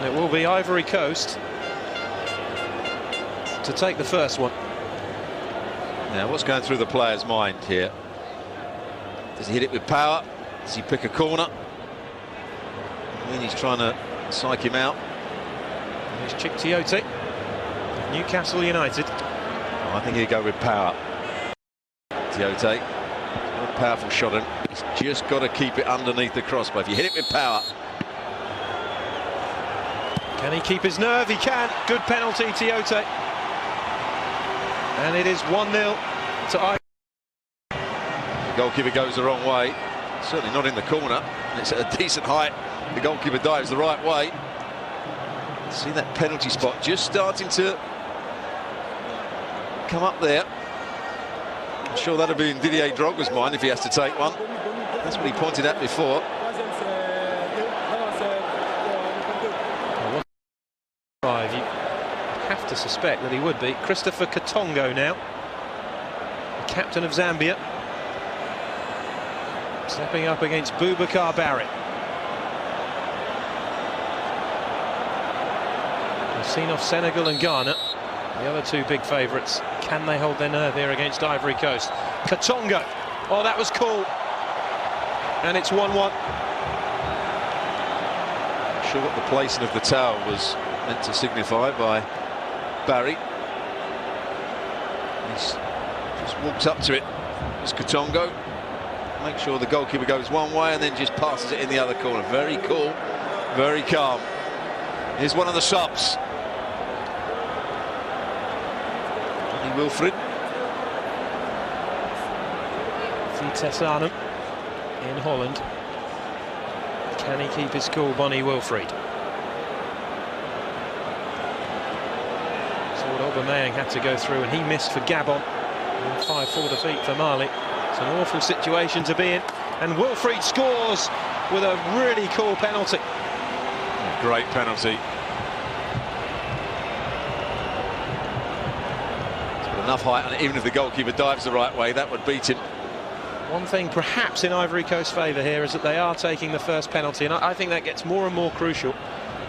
And it will be Ivory Coast to take the first one. Now, what's going through the player's mind here? Does he hit it with power? Does he pick a corner? I mean, he's trying to psych him out. Here's Chick Tiote, Newcastle United. Oh, I think he'll go with power. Tiote, a powerful shot, and he's just got to keep it underneath the crossbar. If you hit it with power. Can he keep his nerve? He can. Good penalty, Tiote. And it is 1-0 to Ivory. The goalkeeper goes the wrong way. Certainly not in the corner. And it's at a decent height. The goalkeeper dives the right way. See that penalty spot just starting to come up there. I'm sure that'll be in Didier Drogba's mind if he has to take one. That's what he pointed at before. You have to suspect that he would be. Christopher Katongo now, the captain of Zambia, stepping up against Boubacar Barry. We've seen off Senegal and Ghana, the other two big favourites. Can they hold their nerve here against Ivory Coast? Katongo, oh, that was cool. And it's 1-1. Not sure what the placing of the towel was meant to signify by Barry. He's just walks up to it. It's Katongo. Make sure the goalkeeper goes one way and then just passes it in the other corner. Very cool, very calm. Here's one of the subs. Johnny Wilfred. Vitesse Arnhem in Holland. Can he keep his cool, Bonnie Wilfried? Aubameyang had to go through and he missed for Gabon. 5-4 defeat for Mali. It's an awful situation to be in. And Wilfried scores with a really cool penalty. Great penalty. It's got enough height on it. Even if the goalkeeper dives the right way, that would beat him. One thing perhaps in Ivory Coast's favour here is that they are taking the first penalty, and I think that gets more and more crucial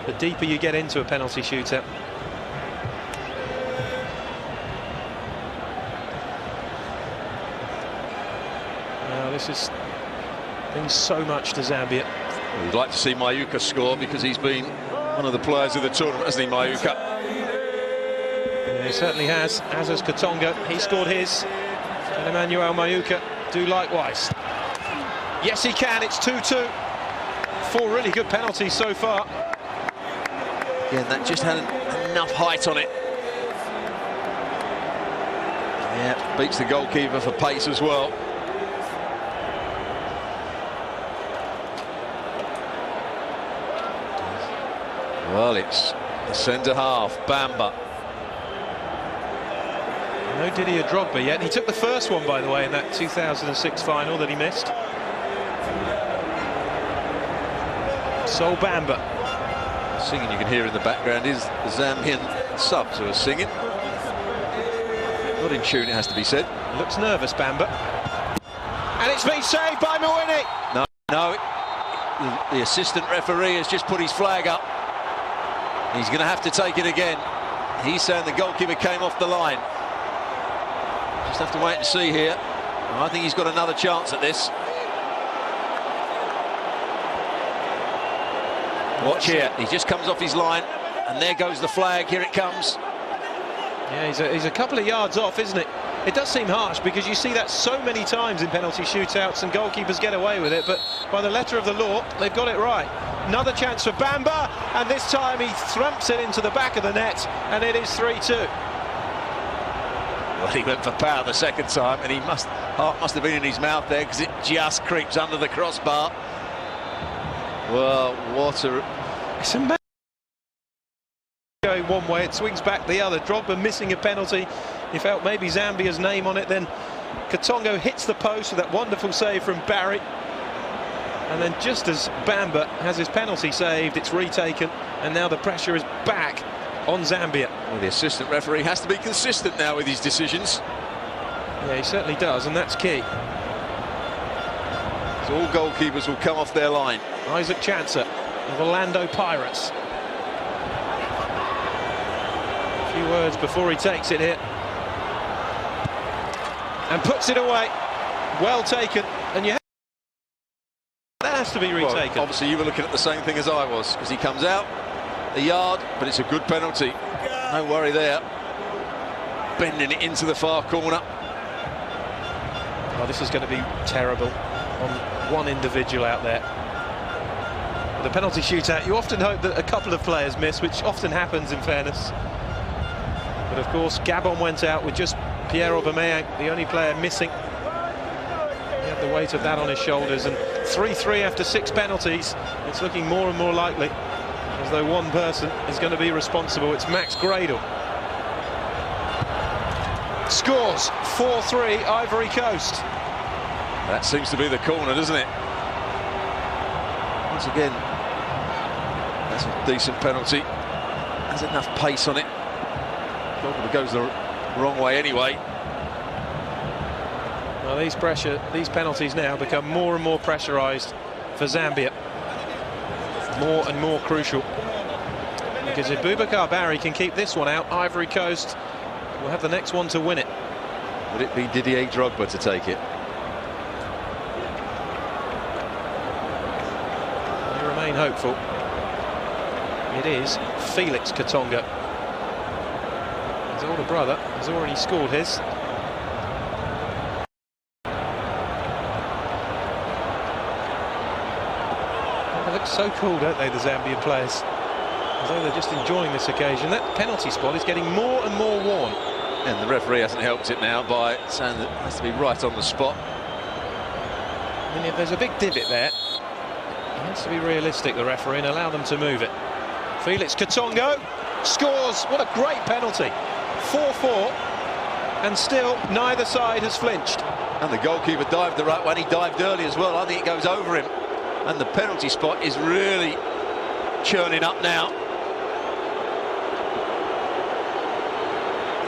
the deeper you get into a penalty shootout. This has been so much to Zambia. Well, you'd like to see Mayuka score because he's been one of the players of the tournament, hasn't he, Mayuka? Yeah, he certainly has, as has Katongo. He scored his. Can Emmanuel Mayuka do likewise? Yes, he can. It's 2-2. 4 really good penalties so far. Yeah, that just had enough height on it. Yeah, beats the goalkeeper for pace as well. Well, it's the centre-half, Bamba. No Didier Drogba yet. He took the first one, by the way, in that 2006 final that he missed. Sol Bamba. Singing you can hear in the background is the Zambian subs who are singing. Not in tune, it has to be said. Looks nervous, Bamba. And it's been saved by Mwini. No, the assistant referee has just put his flag up. He's going to have to take it again. He's saying the goalkeeper came off the line. Just have to wait and see here. I think he's got another chance at this. Watch here. He just comes off his line, and there goes the flag. Here it comes. Yeah, he's a couple of yards off, isn't it? It does seem harsh because you see that so many times in penalty shootouts and goalkeepers get away with it, but by the letter of the law, they've got it right. Another chance for Bamba, and this time he thumps it into the back of the net, and it is 3-2. Well, he went for power the second time, and heart must have been in his mouth there because it just creeps under the crossbar. Well, what a... It's amazing. Going one way, it swings back the other. Drogba missing a penalty. He felt maybe Zambia's name on it. Then Katongo hits the post with that wonderful save from Barry. And then just as Bamba has his penalty saved, it's retaken. And now the pressure is back on Zambia. Well, the assistant referee has to be consistent now with his decisions. Yeah, he certainly does, and that's key. So all goalkeepers will come off their line. Isaac Chancer of Orlando Pirates. A few words before he takes it here. And puts it away. Well taken. And you have that has to be retaken. Well, obviously you were looking at the same thing as I was, because he comes out a yard, but it's a good penalty. No worry there. Bending it into the far corner. Oh, this is going to be terrible on one individual out there. With a penalty shootout, you often hope that a couple of players miss, which often happens in fairness. But of course, Gabon went out with just Pierre Aubameyang, the only player missing. He had the weight of that on his shoulders, and 3-3 after 6 penalties. It's looking more and more likely as though one person is going to be responsible. It's Max Gradel. Scores 4-3 Ivory Coast. That seems to be the corner, doesn't it? Once again, that's a decent penalty. Has enough pace on it. Goalkeeper goes the wrong way anyway. Well, these penalties now become more and more pressurised for Zambia. More and more crucial. Because if Boubacar Barry can keep this one out, Ivory Coast will have the next one to win it. Would it be Didier Drogba to take it? They remain hopeful. It is Felix Katonga. His older brother has already scored his. They look so cool, don't they, the Zambian players? As though they're just enjoying this occasion. That penalty spot is getting more and more worn. And the referee hasn't helped it now by saying that it has to be right on the spot. I mean, if there's a big divot there, he has to be realistic, the referee, and allow them to move it. Felix Katongo scores. What a great penalty. 4-4, and still neither side has flinched. And the goalkeeper dived the right way. He dived early as well. I think it goes over him. And the penalty spot is really churning up now.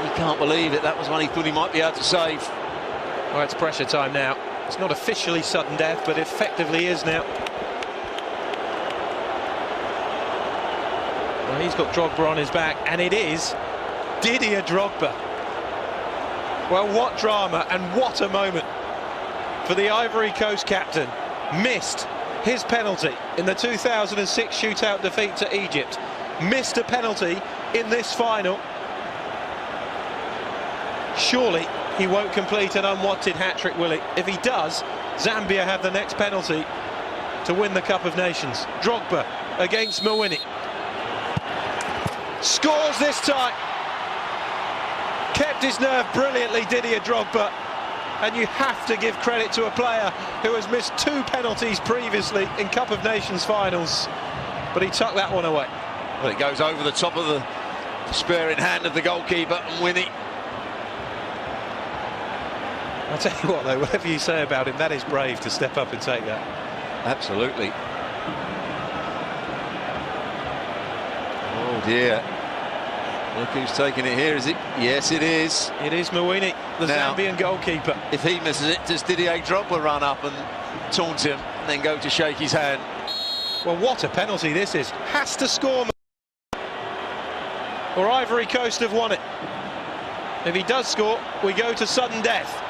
He can't believe it. That was one he thought he might be able to save. Well, it's pressure time now. It's not officially sudden death, but effectively is now. Well, he's got Drogba on his back, and it is Didier Drogba. Well, what drama and what a moment for the Ivory Coast captain. Missed his penalty in the 2006 shootout defeat to Egypt. Missed a penalty in this final. Surely he won't complete an unwanted hat-trick, will he? If he does, Zambia have the next penalty to win the Cup of Nations. Drogba against Mawini. Scores this time. Kept his nerve brilliantly, Didier Drogba. And you have to give credit to a player who has missed 2 penalties previously in Cup of Nations finals. But he tucked that one away. Well, it goes over the top of the sparing hand of the goalkeeper, and Winnie. I'll tell you what, though, whatever you say about him, that is brave to step up and take that. Absolutely. Oh dear. Look who's taking it here, is it? Yes, it is. It is Mawini, the now, Zambian goalkeeper. If he misses it, does Didier Drogba run up and taunt him and then go to shake his hand? Well, what a penalty this is. Has to score, or Ivory Coast have won it. If he does score, we go to sudden death.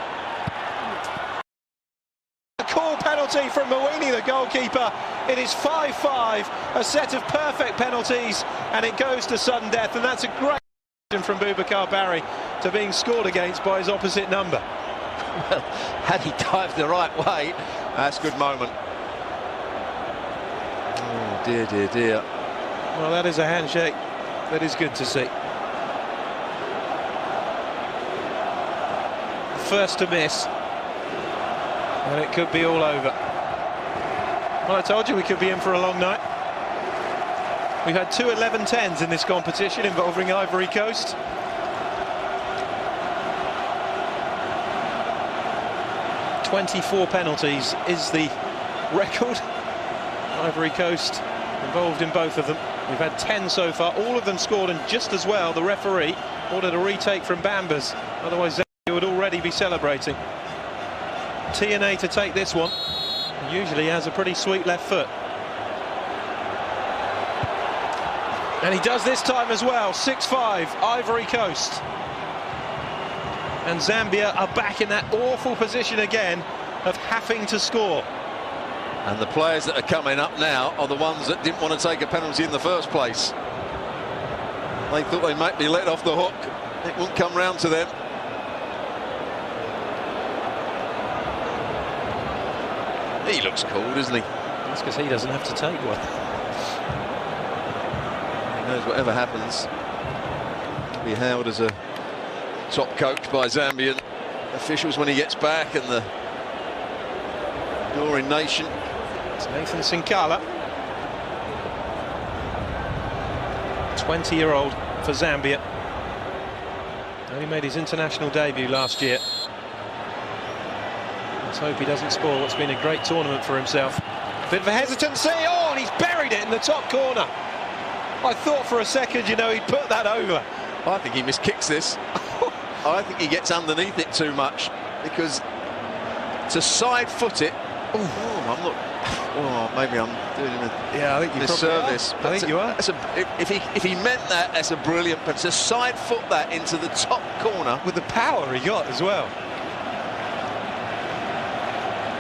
A cool penalty from Mawini, the goalkeeper. It is 5-5, a set of perfect penalties, and it goes to sudden death. And that's a great from Boubacar Barry to being scored against by his opposite number. Well, had he dived the right way, that's a good moment. Oh dear, dear, dear. Well, that is a handshake that is good to see. First to miss, and it could be all over. Well, I told you we could be in for a long night. We've had 2 11-10s in this competition involving Ivory Coast. "24 penalties is the record. Ivory Coast involved in both of them. We've had 10 so far, all of them scored, and just as well, the referee ordered a retake from Bambas. Otherwise, Zambia would already be celebrating. TNA to take this one. He usually has a pretty sweet left foot. And he does this time as well. 6-5, Ivory Coast. And Zambia are back in that awful position again of having to score. And the players that are coming up now are the ones that didn't want to take a penalty in the first place. They thought they might be let off the hook. It won't come round to them. He looks cool, doesn't he? That's because he doesn't have to take one. He knows whatever happens, he'll be hailed as a top coach by Zambian officials when he gets back, and the adoring nation. It's Nathan Sinkala, 20-year-old for Zambia. Only made his international debut last year. Let's hope he doesn't spoil what's been a great tournament for himself. Bit of a hesitancy, oh, and he's buried it in the top corner. I thought for a second, you know, he'd put that over. I think he miskicks this. I think he gets underneath it too much, because to side foot it. I'm not. Oh, maybe I'm doing him I think you disservice. I think you are. If he meant that, that's a brilliant. But to side foot that into the top corner with the power he got as well.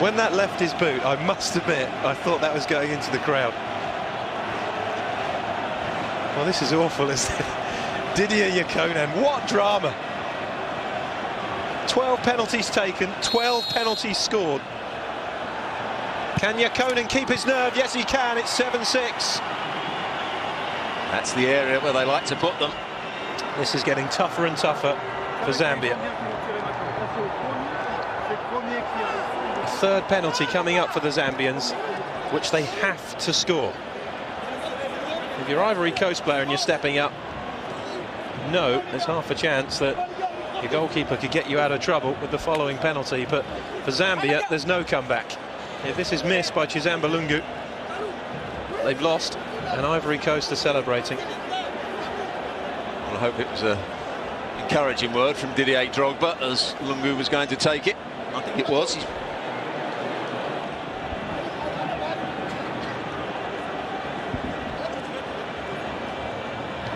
When that left his boot, I must admit, I thought that was going into the crowd. Well, this is awful, isn't it? Didier Yakonen, what drama! 12 penalties taken, 12 penalties scored. Can Yakonen keep his nerve? Yes, he can. It's 7-6. That's the area where they like to put them. This is getting tougher and tougher for Zambia. A third penalty coming up for the Zambians, which they have to score. If you're Ivory Coast player and you're stepping up, no, there's half a chance that your goalkeeper could get you out of trouble with the following penalty. But for Zambia, there's no comeback. If this is missed by Chizamba Lungu, they've lost, and Ivory Coast are celebrating. Well, I hope it was an encouraging word from Didier Drogba as Lungu was going to take it. I think it was.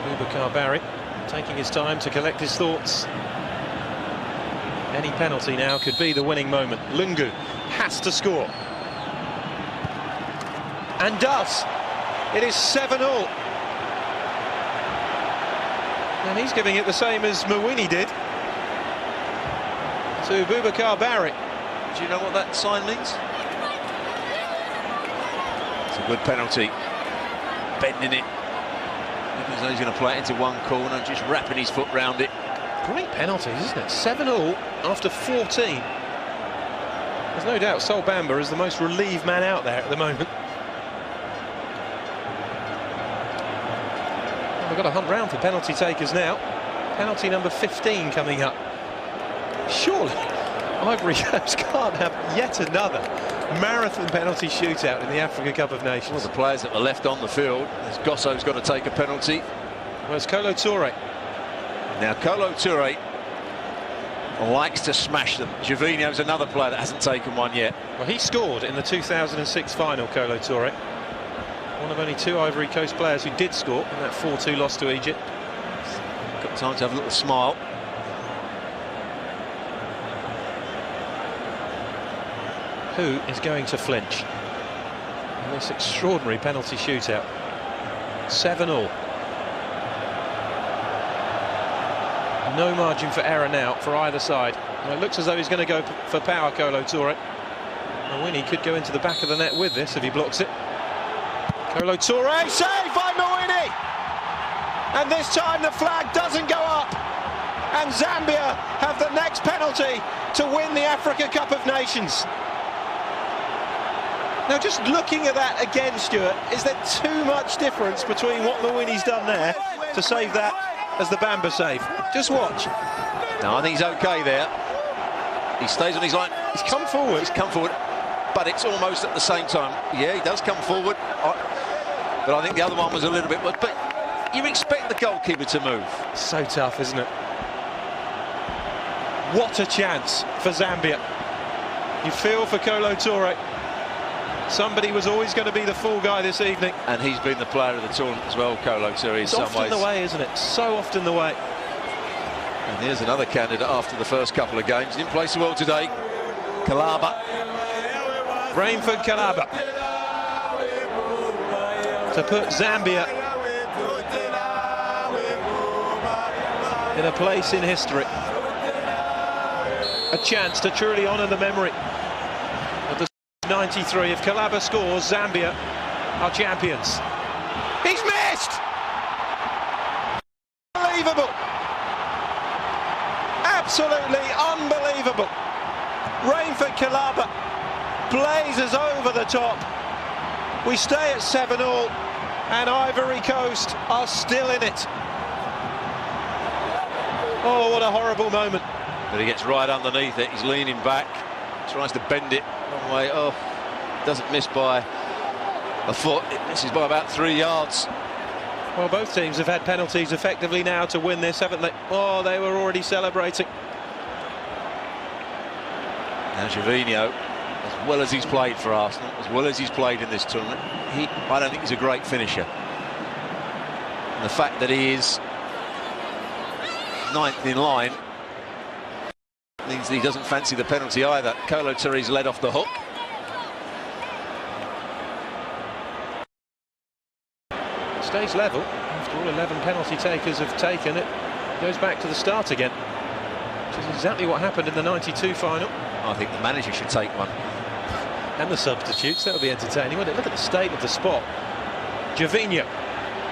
Boubacar Barry taking his time to collect his thoughts. Any penalty now could be the winning moment. Lungu has to score. And does. It is 7-0. And he's giving it the same as Mawini did to Boubacar Barry. Do you know what that sign means? It's a good penalty. Bending it. Looks like he's going to play it into one corner, just wrapping his foot round it. Great penalties, isn't it? 7-0 after 14. There's no doubt Sol Bamba is the most relieved man out there at the moment. We've got a hunt round for penalty takers now. Penalty number 15 coming up. Surely Ivory Coast can't have yet another marathon penalty shootout in the Africa Cup of Nations. Well, the players that were left on the field, as Gosso's got to take a penalty. Well, it's Kolo Touré. Now, Kolo Touré likes to smash them. Gervinho's another player that hasn't taken one yet. Well, he scored in the 2006 final, Kolo Touré. One of only 2 Ivory Coast players who did score in that 4-2 loss to Egypt. Got time to have a little smile. Who is going to flinch in this extraordinary penalty shootout? 7-0. No margin for error now for either side. Well, it looks as though he's going to go for power, Kolo Touré. Mawini could go into the back of the net with this if he blocks it. Kolo Touré, saved by Mawini! And this time the flag doesn't go up. And Zambia have the next penalty to win the Africa Cup of Nations. Now, just looking at that again, Stuart, is there too much difference between what Mawini's done there to save that as the Bamba save? Just watch. No, I think he's okay there. He stays on his line. He's come forward. He's come forward, but it's almost at the same time. Yeah, he does come forward. But I think the other one was a little bit... But you expect the goalkeeper to move. So tough, isn't it? What a chance for Zambia. You feel for Kolo Touré. Somebody was always going to be the fall guy this evening. And he's been the player of the tournament as well, Kolo Touré, in some ways. It's often the way, isn't it? So often the way. And here's another candidate after the first couple of games. Didn't play so well today. Kalaba. Rainford Kalaba to put Zambia in a place in history. A chance to truly honour the memory of the 93. If Kalaba scores, Zambia are champions. He's missed! Unbelievable! Absolutely unbelievable! Rainford Kalaba blazes over the top. We stay at 7-all, and Ivory Coast are still in it. Oh, what a horrible moment. But he gets right underneath it. He's leaning back, tries to bend it long way. Oh, doesn't miss by a foot. It misses by about 3 yards. Well, both teams have had penalties effectively now to win this, haven't they? Oh, they were already celebrating. Now Gervinho, as well as he's played for Arsenal, as well as he's played in this tournament, I don't think he's a great finisher. And the fact that he is 9th in line means that he doesn't fancy the penalty either. Kolo Touré's led off the hook. It stays level. After all 11 penalty takers have taken it, goes back to the start again. Which is exactly what happened in the 92 final. I think the manager should take one. And the substitutes, that would be entertaining, wouldn't it? Look at the state of the spot. Gervinho.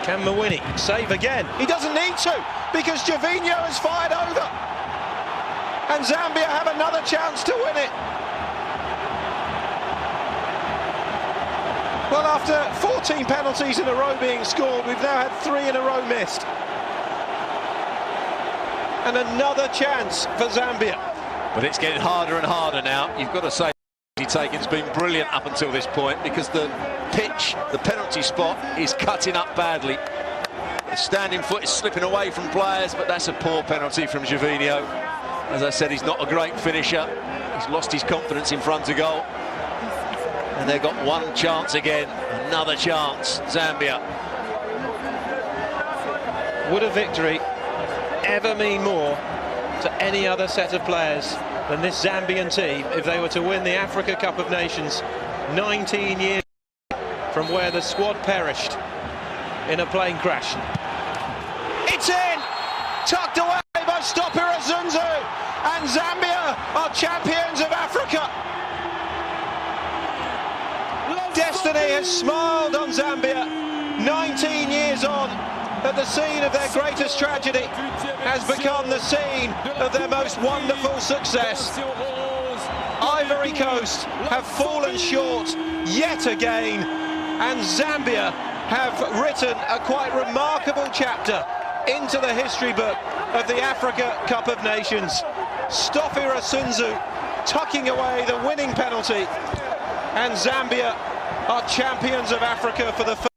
Can Mawini save again? He doesn't need to, because Gervinho has fired over. And Zambia have another chance to win it. Well, after 14 penalties in a row being scored, we've now had 3 in a row missed. And another chance for Zambia. But it's getting harder and harder now. You've got to say he's taken's been brilliant up until this point, because the pitch, the penalty spot, is cutting up badly. The standing foot is slipping away from players, but that's a poor penalty from Gervinho. As I said, he's not a great finisher. He's lost his confidence in front of goal. And they've got one chance again. Another chance, Zambia. Would a victory ever mean more to any other set of players than this Zambian team if they were to win the Africa Cup of Nations 19 years from where the squad perished in a plane crash? It's in! Tucked away by Stopira Zunzu, and Zambia are champions of Africa. Destiny has smiled on Zambia. 19 years on, at the scene of their greatest tragedy, has become the scene of their most wonderful success. Ivory Coast have fallen short yet again, and Zambia have written a quite remarkable chapter into the history book of the Africa Cup of Nations. Stopira Zunzu tucking away the winning penalty, and Zambia are champions of Africa for the first